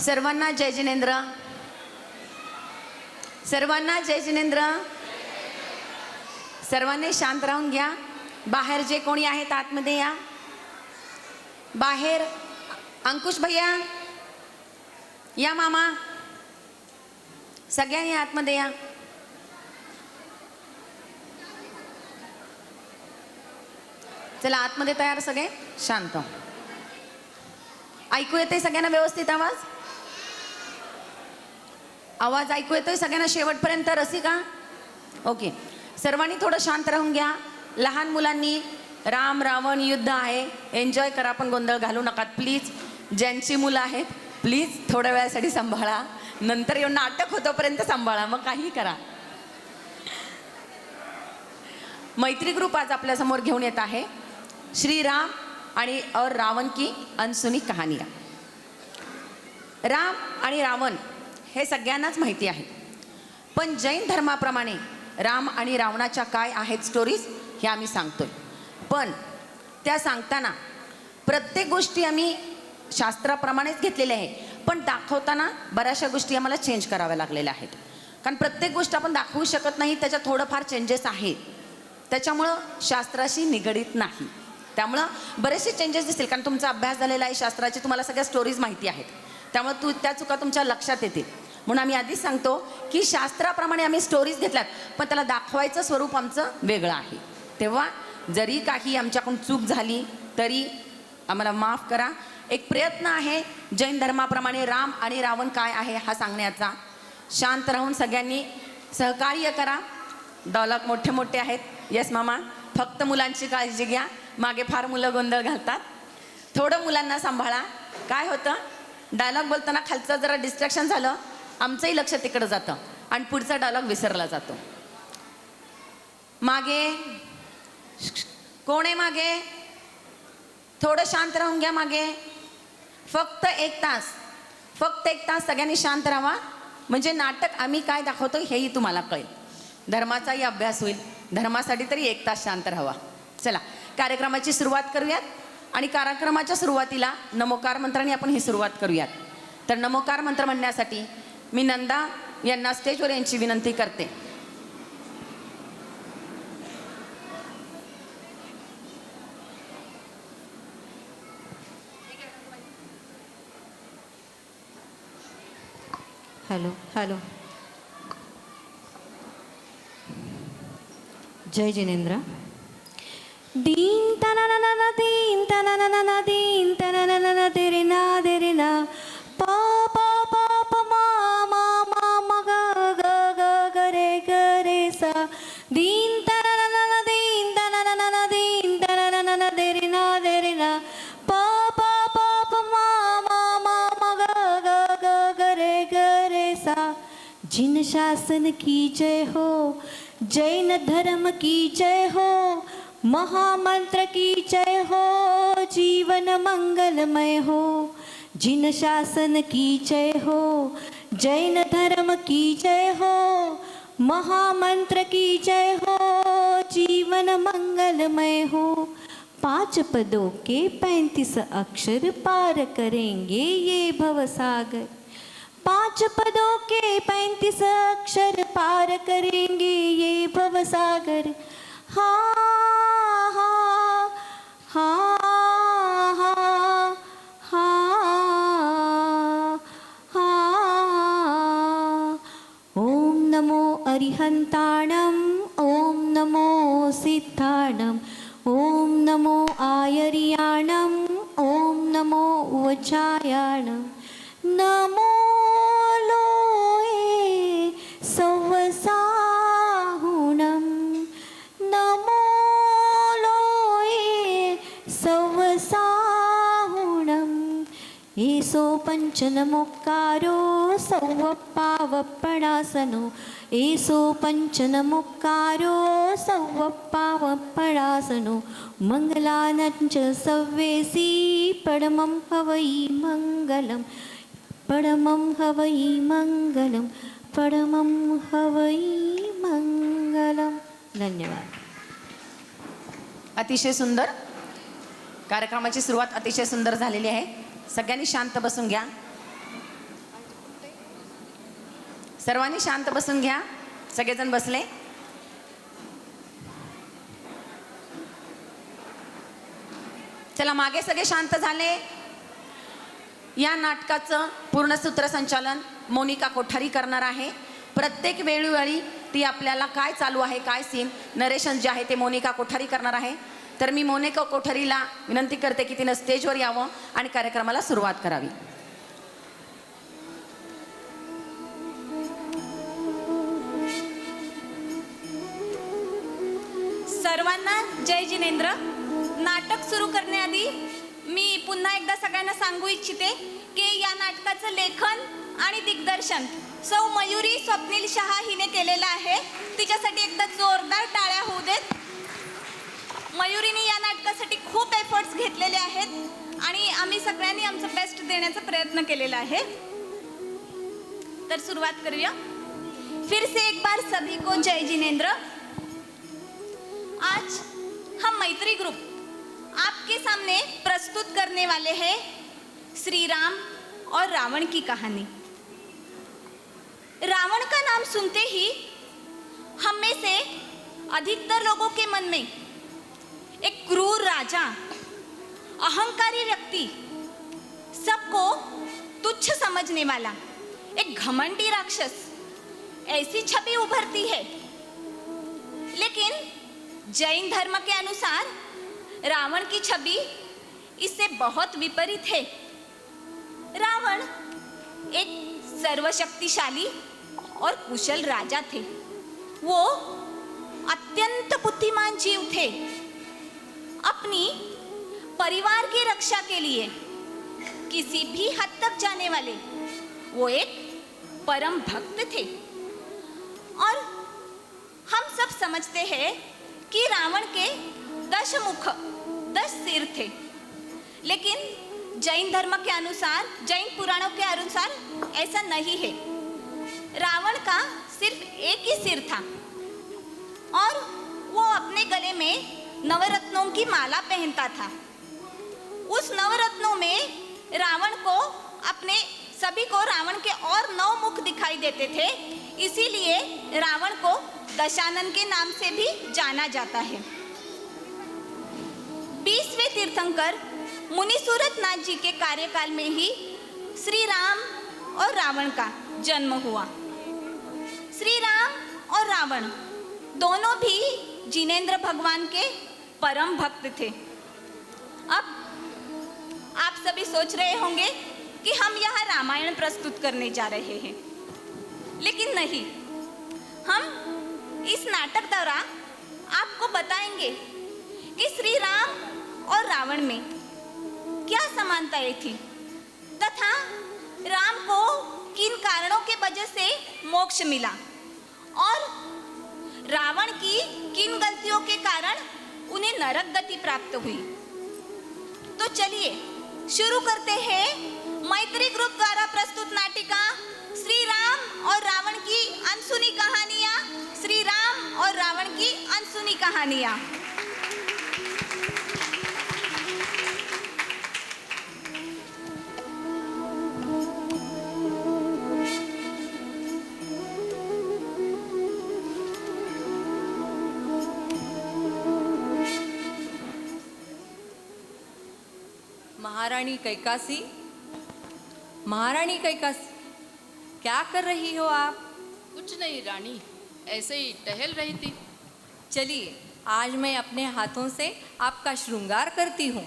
सर्वांना जय जिनेंद्र. सर्वांना जय जिनेंद्र. सर्वांनी शांत राहून घ्या. बाहेर जे कोणी आहेत आतमध्ये या. बाहेर अंकुश भैया या, मामा सगळ्यांनी आतमध्ये या. चला आतमध्ये तयार सगळे. शांत. ऐकू येते सगळ्यांना व्यवस्थित आवाज? आवाज ऐकू येतोय सगळ्यांना शेवटपर्यंत? रसिका ओके. सर्वांनी थोडं शांत राहून घ्या. लहान मुलांनी राम रावण युद्ध आहे, एन्जॉय करा, पण गोंधळ घालू नका प्लीज. ज्यांची मुलं आहेत प्लीज थोड्या वेळासाठी सांभाळा. नंतर येऊन नाटक होतोपर्यंत सांभाळा, मग काही करा. मैत्री ग्रुप आज आपल्या समोर घेऊन येत आहे श्री राम आणि और रावण की अनसुनी कहानियाँ. राम आणि रावण हे सगळ्यांनाच माहिती आहे, पण जैन धर्माप्रमाणे राम आणि रावणाच्या काय आहेत स्टोरीज हे आम्ही सांगतोय. पण त्या सांगताना प्रत्येक गोष्टी आम्ही शास्त्राप्रमाणेच घेतलेल्या आहे, पण दाखवताना बऱ्याचशा गोष्टी आम्हाला चेंज कराव्या लागलेल्या आहेत. कारण प्रत्येक गोष्ट आपण दाखवू शकत नाही, त्याच्यात थोडंफार चेंजेस आहेत, त्याच्यामुळं शास्त्राशी निगडीत नाही. त्यामुळं बरेचसे चेंजेस दिसतील, कारण तुमचा अभ्यास झालेला आहे शास्त्राची, तुम्हाला सगळ्या स्टोरीज माहिती आहेत, त्यामुळे त्या चुका तुमच्या लक्षात येतील. म्हणून आम्ही आधीच सांगतो की शास्त्राप्रमाणे आम्ही स्टोरीज घेतल्यात, पण त्याला दाखवायचं स्वरूप आमचं वेगळं आहे. तेव्हा जरी काही आमच्याकडून चूक झाली तरी आम्हाला माफ करा. एक प्रयत्न आहे जैन धर्माप्रमाणे राम आणि रावण काय आहे हा सांगण्याचा. शांत राहून सगळ्यांनी सहकार्य करा. डायलॉग मोठे मोठे आहेत. येस मामा. फक्त मुलांची काळजी घ्या, मागे फार मुलं गोंधळ घालतात. थोडं मुलांना सांभाळा. काय होतं डायलॉग बोलताना खालचं जरा डिस्ट्रॅक्शन झालं, आमचंही लक्ष तिकडं जातं आणि पुढचा डायलॉग विसरला जातो. मागे कोण आहे? मागे थोडं शांत राहून घ्या. मागे फक्त एक तास सगळ्यांनी शांत राहा, म्हणजे नाटक आम्ही काय दाखवतो हेही तुम्हाला कळेल. धर्माचाही अभ्यास होईल. धर्मासाठी तरी 1 तास शांत राहावा. चला कार्यक्रमाची सुरुवात करूयात. आणि कार्यक्रमाच्या सुरुवातीला नमोकार मंत्राने आपण ही सुरुवात करूयात. तर नमोकार मंत्र म्हणण्यासाठी मी नंदा यांना स्टेजवर यांची विनंती करते. Hello hello. जय जिनेंद्र. दीन तनननन दीन तनननन दीन तनननन तेरे ना पा पा पा प मा मा मा म ग ग ग ग रे सा. दीन तनननन दीन तनननन तेरे ना पा पा पा प मा मा मा म ग ग ग रे सा. जिन शासन की जय हो, जैन धर्म की जय हो, महामंत्र की जय हो, जीवन मंगलमय हो. जिन शासन की जय हो, जैन धर्म की जय हो, महामंत्र की जय हो, जीवन मंगलमय हो. 5 पदों के 35 अक्षर पार करेंगे ये भवसागर. 5 पदों के 35 अक्षर पार करेंगे ये भवसागर. हा हा हा हा हा हा. ओम नमो अरिहंताणम, ओम नमो सिद्धाणम, ओम नमो आयर्याणम, ओम नमो वचायाणम. नमो लोए सवसा पंचनमुक्कारो सौवप्पावप्पणासनो एसो पंचनमुक्कारो सौवप्पावप्पणासनो मङ्गलानञ्च सव्वेसी परमं हवै मङ्गलं परमं हवै मङ्गलं परमं हवै मङ्गलं. धन्यवाद. अतिशय सुंदर. कार्यक्रमाची सुरुवात अतिशय सुंदर झालेली आहे. सगळ्यांनी शांत बसून घ्या. सर्वांनी शांत बसून घ्या. सगळेजण बसले. चला, मागे सगळे शांत झाले. या नाटकाचं पूर्ण सूत्रसंचालन मोनिका कोठारी करणार आहे. प्रत्येक वेळोवेळी ती आपल्याला काय चालू आहे, काय सीन, नरेशन जे आहे ते मोनिका कोठारी करणार आहे. तर मी मोनिका कोठारीला विनंती करते की तिनं स्टेजवर यावं आणि कार्यक्रमाला सुरुवात करावी. सर्वांना जय जिनेंद्र. नाटक सुरू करण्याआधी मी पुन्हा एकदा सगळ्यांना सांगू इच्छिते की या नाटकाचं लेखन आणि दिग्दर्शन सौ मयुरी स्वप्नील शहा हिने केलेलं आहे. तिच्यासाठी एकदा जोरदार टाळ्या होऊ देत. मयुरीने या नाटकासाठी खूप एफर्ट्स घेतलेले आहेत आणि आम्ही सगळ्यांनी आमचं बेस्ट देण्याचा प्रयत्न केलेला आहे. तर सुरुवात करूया. फिर से एक बार सभी को जय जिनेंद्र. आज हम मैत्री ग्रुप आपके सामने प्रस्तुत करने वाले हैं श्री राम और रावण की कहानी. रावण का नाम सुनते ही हम में से अधिकतर लोगों के मन में एक क्रूर राजा, अहंकारी व्यक्ति, सबको तुच्छ समझने वाला एक घमंडी राक्षस, ऐसी छवि उभरती है. लेकिन जैन धर्म के अनुसार रावण की छवि इससे बहुत विपरीत है. रावण एक सर्वशक्तिशाली और कुशल राजा थे. वो अत्यंत बुद्धिमान जीव थे. अपनी परिवार की रक्षा के लिए किसी भी हद तक जाने वाले वो एक परम भक्त थे. और हम सब समझते हैं कि रावण के 10 मुख 10 सिर थे. लेकिन जैन धर्म के अनुसार, जैन पुराणों के अनुसार ऐसा नहीं है. रावण का सिर्फ एक ही सिर था और वो अपने गले में नवरत्नों की माला पहनता था. उस नवरत्नों में रावण को, अपने सभी को रावण के और 9 मुख दिखाई देते थे. इसीलिए रावण को दशानन के नाम से भी जाना जाता है. 20वें तीर्थंकर मुनि सूरत नाथ जी के कार्यकाल में ही श्री राम और रावण का जन्म हुआ. श्री राम और रावण दोनों भी जिनेंद्र भगवान के परम भक्त थे. अब आप सभी सोच रहे होंगे कि हम यहाँ रामायण प्रस्तुत करने जा रहे हैं, लेकिन नहीं. हम इस नाटक द्वारा आपको बताएंगे कि श्री राम और रावण में क्या समानताएं थी तथा राम को किन कारणों के वजह से मोक्ष मिला और रावण की किन गलतियों के कारण उन्हें नरक गति प्राप्त हुई. तो चलिए शुरू करते हैं मैत्री ग्रुप द्वारा प्रस्तुत नाटिका श्री राम और रावण की अनसुनी कहानियाँ. श्री राम और रावण की अनसुनी कहानियाँ. महारानी कैकासी, क्या कर रही हो आप? कुछ नहीं रानी, ऐसे ही टहल रही थी. चलिए आज मैं अपने हाथों से आपका श्रृंगार करती हूँ.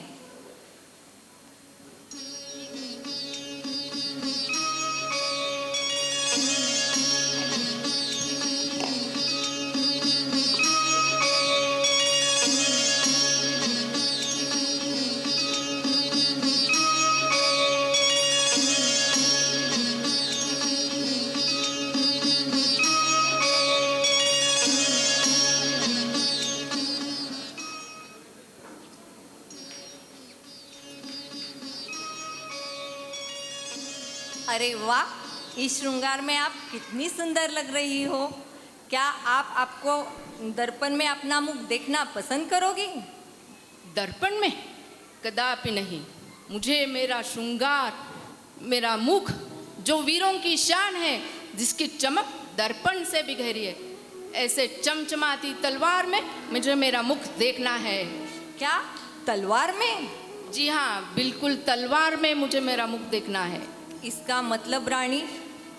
अरे वाह, इस श्रृंगार में आप कितनी सुंदर लग रही हो। क्या आप आपको दर्पण में अपना मुख देखना पसंद करोगी? दर्पण में कदापि नहीं। मुझे मेरा श्रृंगार, मेरा मुख जो वीरों की शान है, जिसकी चमक दर्पण से भी गहरी है, ऐसे चमचमाती तलवार में मुझे मेरा मुख देखना है। क्या तलवार में? जी हाँ, बिल्कुल तलवार में मुझे मेरा मुख देखना है। इसका मतलब रानी,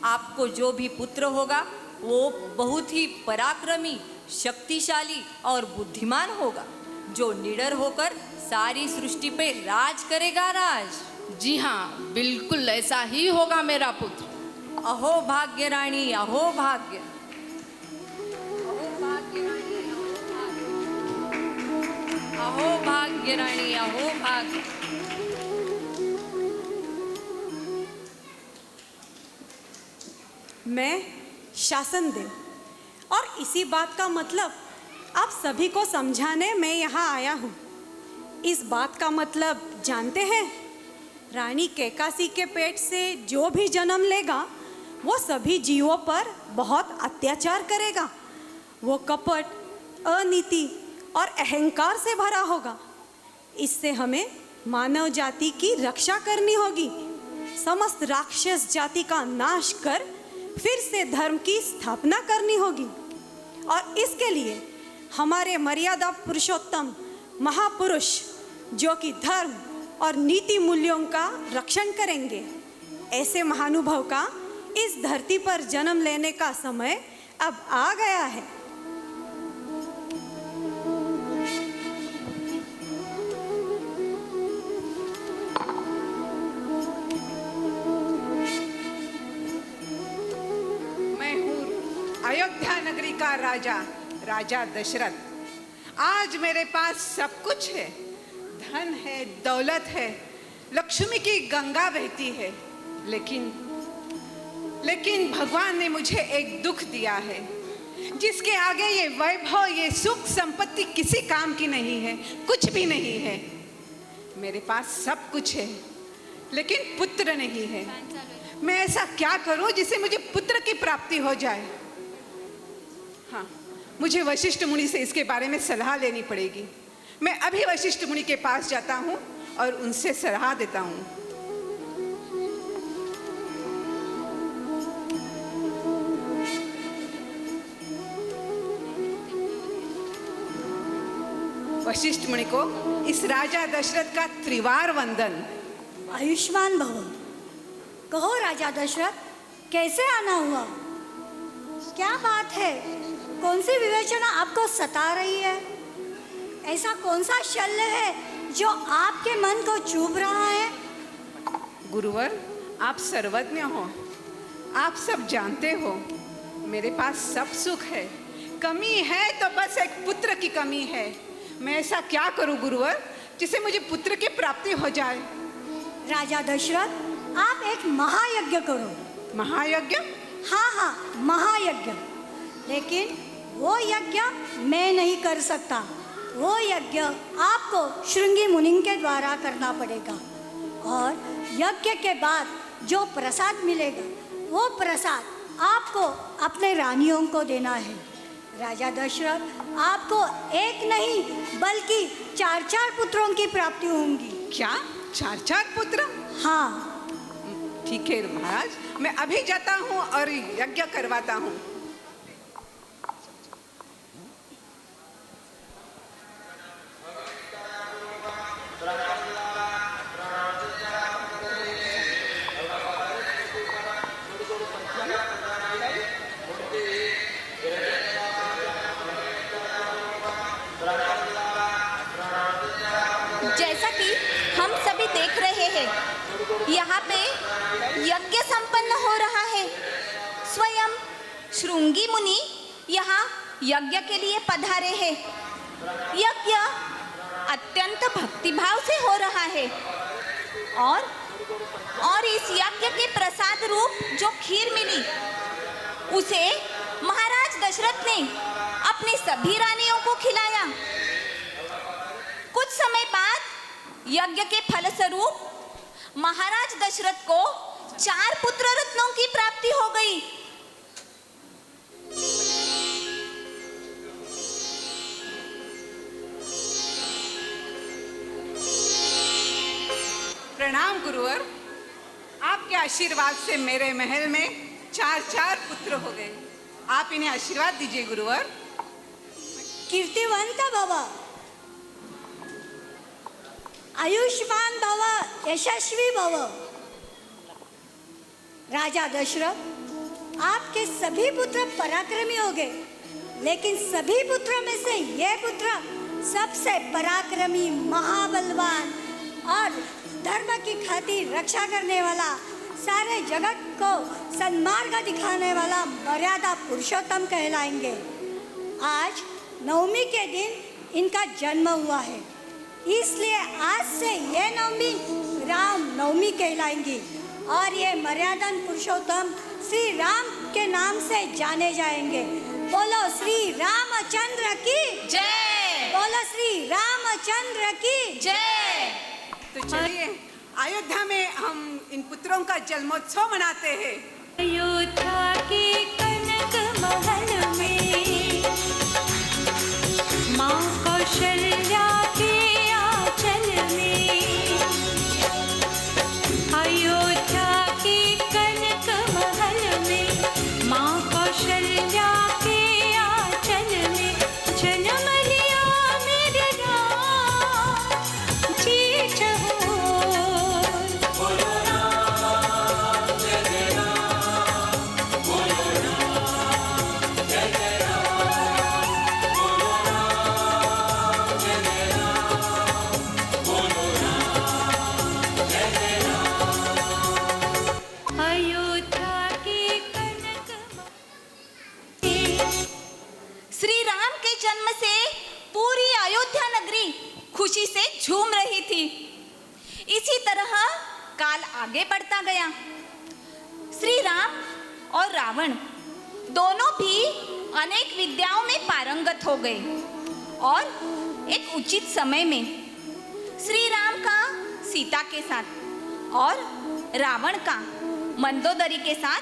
आपको जो भी पुत्र होगा वो बहुत ही पराक्रमी, शक्तिशाली और बुद्धिमान होगा, जो निडर होकर सारी सृष्टि पे राज करेगा। राज? जी हाँ, बिल्कुल ऐसा ही होगा मेरा पुत्र। अहो भाग्य रानी, अहो भाग्य। अहो भाग्य रानी, अहो भाग्य रानी, अहो भाग्य। मैं शासन देव, और इसी बात का मतलब आप सभी को समझाने मैं यहाँ आया हूँ। इस बात का मतलब जानते हैं? रानी कैकासी के पेट से जो भी जन्म लेगा वो सभी जीवों पर बहुत अत्याचार करेगा। वो कपट, अनीति और अहंकार से भरा होगा। इससे हमें मानव जाति की रक्षा करनी होगी, समस्त राक्षस जाति का नाश कर फिर से धर्म की स्थापना करनी होगी। और इसके लिए हमारे मर्यादा पुरुषोत्तम महापुरुष, जो कि धर्म और नीति मूल्यों का रक्षण करेंगे, ऐसे महानुभव का इस धरती पर जन्म लेने का समय अब आ गया है। मैं हूँ अयोध्या नगरी का राजा, राजा दशरथ। आज मेरे पास सब कुछ है, धन है, दौलत है, लक्ष्मी की गंगा बहती है, लेकिन भगवान ने मुझे एक दुख दिया है, जिसके आगे ये वैभव, ये सुख संपत्ति किसी काम की नहीं है, कुछ भी नहीं है। मेरे पास सब कुछ है, लेकिन पुत्र नहीं है। मैं ऐसा क्या करूं जिससे मुझे पुत्र की प्राप्ति हो जाए? हाँ, मुझे वशिष्ठ मुनि से इसके बारे में सलाह लेनी पड़ेगी। मैं अभी वशिष्ठ मुनि के पास जाता हूँ और उनसे सलाह देता हूँ। वशिष्ठ मुनि को इस राजा दशरथ का त्रिवार वंदन। आयुष्मान भव। कहो राजा दशरथ, कैसे आना हुआ? क्या बात है? कौन सी विवेचना आपको सता रही है? ऐसा कौन सा शल्य है जो आपके मन को चुभ रहा है? गुरुवर, आप सर्वज्ञ हो, आप सब जानते हो। मेरे पास सब सुख है, कमी है तो बस एक पुत्र की कमी है। मैं ऐसा क्या करूं गुरुवर जिससे मुझे पुत्र की प्राप्ति हो जाए? राजा दशरथ, आप एक महायज्ञ करो। महायज्ञ? हाँ हाँ, महायज्ञ। लेकिन वो यज्ञ मैं नहीं कर सकता। वो यज्ञ आपको श्रृंगी मुनि के द्वारा करना पड़ेगा, और यज्ञ के बाद जो प्रसाद मिलेगा वो प्रसाद आपको अपने रानियों को देना है। राजा दशरथ, आपको एक नहीं बल्कि 4-4 पुत्रों की प्राप्ति होंगी। क्या 4-4 पुत्र? हाँ। ठीक है महाराज, मैं अभी जाता हूँ और यज्ञ करवाता हूँ। जैसा कि हम सभी देख रहे हैं, यहाँ पे यज्ञ संपन्न हो रहा है। स्वयं श्रृंगी मुनि यहाँ यज्ञ के लिए पधारे हैं। यज्ञ अत्यंत भक्तिभाव से हो रहा है, और इस यज्ञ के प्रसाद रूप जो खीर मिली, उसे महाराज दशरथ ने अपनी सभी रानियों को खिलाया। कुछ समय बाद यज्ञ के फलस्वरूप महाराज दशरथ को 4 पुत्र रत्नों की प्राप्ति हो गई। प्रणाम गुरुवर। आपके आशीर्वाद से मेरे महल में 4 पुत्र हो गए। आप इन्हें आशीर्वाद दीजिए गुरुवर। कीर्तिवंत भव, आयुष्मान भव, यशस्वी भव। राजा दशरथ, आपके सभी पुत्र पराक्रमी हो गए, लेकिन सभी पुत्रों में से यह पुत्र सबसे पराक्रमी, महाबलवान और धर्म की खातिर रक्षा करने वाला, सारे जगत को सन्मार्ग दिखाने वाला मर्यादा पुरुषोत्तम कहलाएंगे। आज नवमी के दिन इनका जन्म हुआ है, इसलिए आज से ये नवमी राम नवमी कहलाएंगी और ये मर्यादा पुरुषोत्तम श्री राम के नाम से जाने जाएंगे। बोलो श्री रामचंद्र की जय। बोलो श्री रामचंद्र की जय। तो चलिए अयोध्या में हम इन पुत्रों का जन्मोत्सव मनाते हैं। अयोध्या के कनक महल में माँ कौशल्या के आंचल में, अयोध्या के कनक महल में माँ कौशल्या के आंचल में जन्म लिया मेरे राम जीत हो। अयोध्या के कनक श्री राम के जन्म से पूरी अयोध्या नगरी खुशी से झूम रही थी। इसी तरह काल आगे बढ़ता गया। श्री राम और रावण दोनों भी अनेक विद्याओं में पारंगत हो गए और एक उचित समय में श्री राम का सीता के साथ और रावण का मंदोदरी के साथ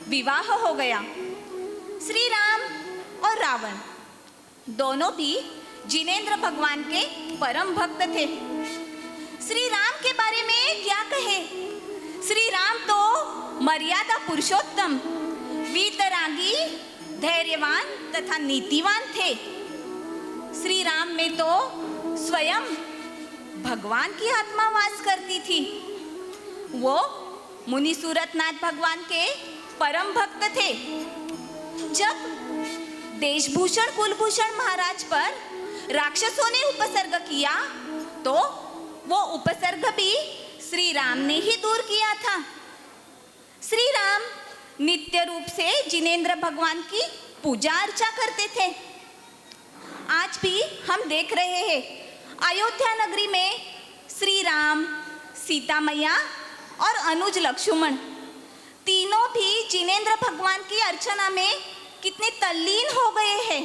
विवाह हो गया। श्री राम और रावण दोनों भी जिनेंद्र भगवान के परम भक्त थे। श्री राम के बारे में क्या कहे? श्री राम तो मर्यादा पुरुषोत्तम, वीतरागी, धैर्यवान तथा नीतिवान थे। श्री राम में तो स्वयं भगवान की आत्मा वास करती थी। वो मुनि सूरतनाथ भगवान के परम भक्त थे। जब देशभूषण कुलभूषण महाराज पर राक्षसों ने उपसर्ग किया तो वो उपसर्ग भी श्री राम ने ही दूर किया था। श्री राम नित्य रूप से जिनेंद्र भगवान की पूजा अर्चा करते थे। आज भी हम देख रहे हैं अयोध्या नगरी में श्री राम, सीता मैया और अनुज लक्ष्मण तीनों भी जिनेंद्र भगवान की अर्चना में कितने तल्लीन हो गए हैं।